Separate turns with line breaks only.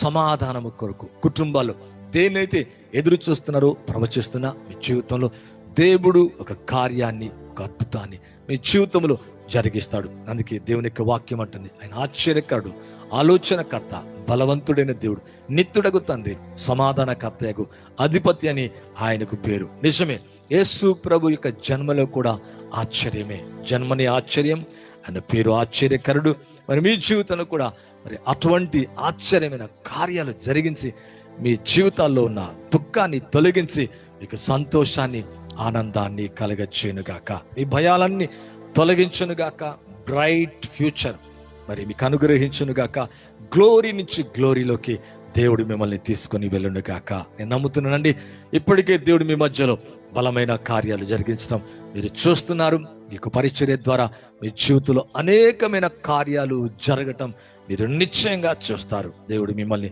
సమాధానము కొరకు కుటుంబాలు దేనైతే ఎదురు చూస్తున్నారో ప్రవచిస్తున్నా మీ జీవితంలో దేవుడు ఒక కార్యాన్ని, ఒక అద్భుతాన్ని మీ జీవితంలో జరిగిస్తాడు. అందుకే దేవుని యొక్క వాక్యం అంటుంది, ఆయన ఆశ్చర్యకరుడు, ఆలోచనకర్త, బలవంతుడైన దేవుడు, నిత్యుడగు తండ్రి, సమాధానకర్తయగు అధిపతి అని ఆయనకు పేరు. నిజమే, యేసు ప్రభు యొక్క జన్మలో కూడా ఆశ్చర్యమే. జన్మని ఆశ్చర్యం, ఆయన పేరు ఆశ్చర్యకరుడు. మరి మీ జీవితంలో కూడా మరి అటువంటి ఆశ్చర్యమైన కార్యాలు జరిగించి మీ జీవితాల్లో ఉన్న దుఃఖాన్ని తొలగించి మీకు సంతోషాన్ని, ఆనందాన్ని కలగచ్చేనుగాక. మీ భయాలన్నీ తొలగించునుగాక. బ్రైట్ ఫ్యూచర్ మరి మీకు అనుగ్రహించునుగాక. గ్లోరీ నుంచి గ్లోరీలోకి దేవుడు మిమ్మల్ని తీసుకొని వెళ్ళునుగాక. నేను నమ్ముతున్నానండి, ఇప్పటికే దేవుడు మీ మధ్యలో బలమైన కార్యాలు జరిగించడం మీరు చూస్తున్నారు. మీకు పరిచర్య ద్వారా మీ జీవితంలో అనేకమైన కార్యాలు జరగటం మీరు నిశ్చయంగా చూస్తారు. దేవుడు మిమ్మల్ని